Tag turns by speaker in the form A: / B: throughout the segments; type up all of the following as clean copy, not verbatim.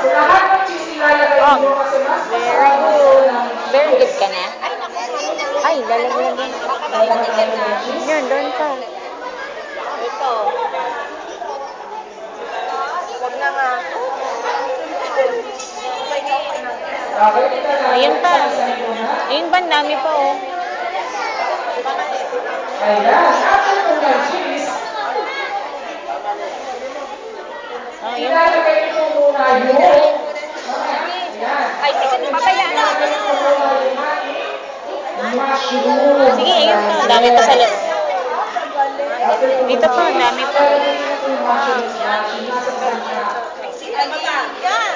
A: So lahat ng cheese ilalagay
B: Oh,
A: mo kasi mas
B: very
A: masarap na
B: good.
A: ng
B: Very good
A: cheese.
B: ka na? Ay, lalagyan.
A: Lalagyan mo ng cheese.
B: Yun, doon ka.
C: Ito. Huwag na nga.
A: Okay, ito na.
B: Ayun pa.
A: Isahin mo na.
B: Ayun ba, ang dami pa oh.
A: Ayan, after mo ng cheese,
B: Oh, yun.
A: ilalagay mo muna yung ayan.
C: Ay, sige, papaya na.
A: Ilalagay mo muna yung ating mushroom.
B: Sige, ayun pa. Ang dami pa sa loob. Dito pa, ang dami pa.
A: Ilalagay mo yung mushroom. Nasa kanya.
C: Ano ba? Yan.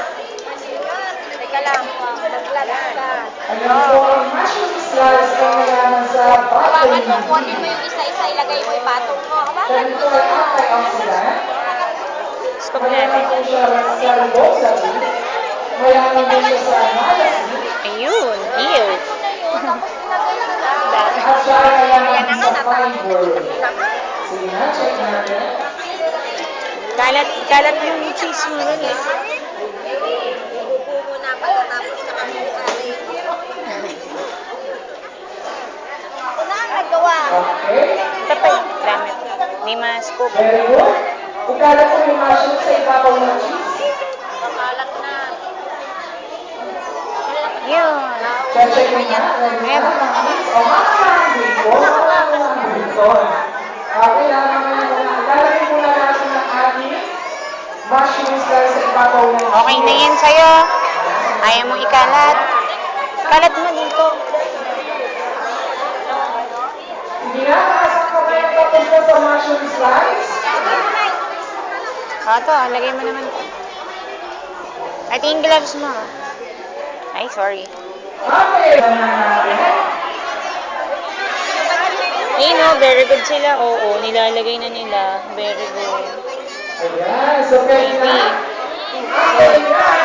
C: Teka lang. Maglalas ka.
A: Ayan po, ang mushroom slice ay mayaman sa
C: Hawakan mo,
A: vitamin
C: kunin mo
A: D.
C: yung isa-isa, ilagay mo yung patong mo. Hawakan
A: Ganito
C: mo.
A: ay antioxidant.
B: Scoop
A: Mayaman
B: natin.
A: po siya sa ribosabin. Mayaman din siya sa niacin.
B: Ayun, ew.
C: Tapos ilagay mo na.
A: At siya ay mayaman
C: Yan na nga,
A: sa fiber.
C: natapos.
A: Sige na, check natin.
B: Kalat yung cheese mo rin eh.
C: Ibubuo mo na pagkatapos na kami aray. Ako na ang nagawa.
A: Okay.
B: Ito pa yung dami. Hindi ma-scoop.
A: Very good. Ikalat mo yung mushroom sa ibabaw ng cheese.
C: Kakalat na.
B: Yun.
A: Check mo na. Ready na. O, makakalang dito. Makakalang dito. Okay, mamaya muna. Ilalagay muna natin ang ating mushroom slice sa ibabaw ng cheese.
B: Okay na yan sa'yo. Ayaw mong ikalat. Kalat mo dito.
A: Hindi na, nakasama ko yung tapos na sa mushroom slice.
B: O, ito. Lagay mo naman ito. Ay, tingin gloves mo. Ay, sorry.
A: Okay, banana natin.
B: Ayun o, very good sila. Oo, nilalagay na nila. Very good.
A: Ayan, so pwede na. Okay, yan.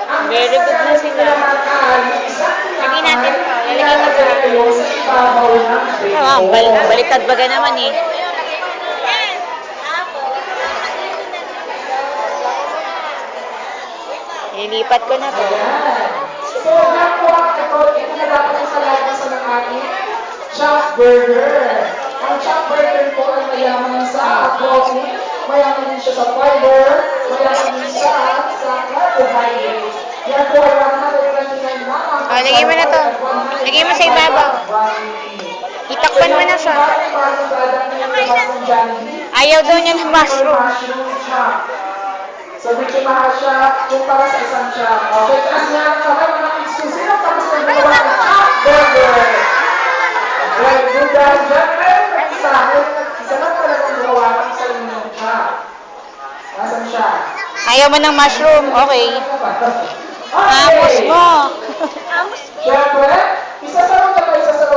A: Ang
B: Very good na
A: natin
B: sila.
A: naman ay isang
B: Lagay natin pa. Lalagay mo
A: ilalagay
B: pa.
A: kayo sa ibabaw ng
B: Ah,
A: bacon.
B: baliktad baga naman eh. Ilipat ko na to.
A: Ayan. So, nakuha ito na dapat sa lagasan ng ating chop burger. Ang chop burger po ay mayaman sa protein, mayaman din siya sa fiber, mayaman din siya sa carbohydrates. Yan po ay 129 lamang.
B: Lagay mo na to. Lagay mo sa ibabaw. Itakpan mo na siya. Ayaw daw niya ng mushroom.
A: So, medyo mahal siya kung para sa isang chop. Okay, taas niya ang kamay mga exclusive. Tapos na gawa ng chop burger. Well, good dahil dyan. Meron isa. Isa lang talagang gawa ng sa inyong chop. Nasaan siya?
B: Ayaw mo ng mushroom. Okay.
A: Okay.
B: Amos mo.
A: Siyempre, isasarap na ba isasarap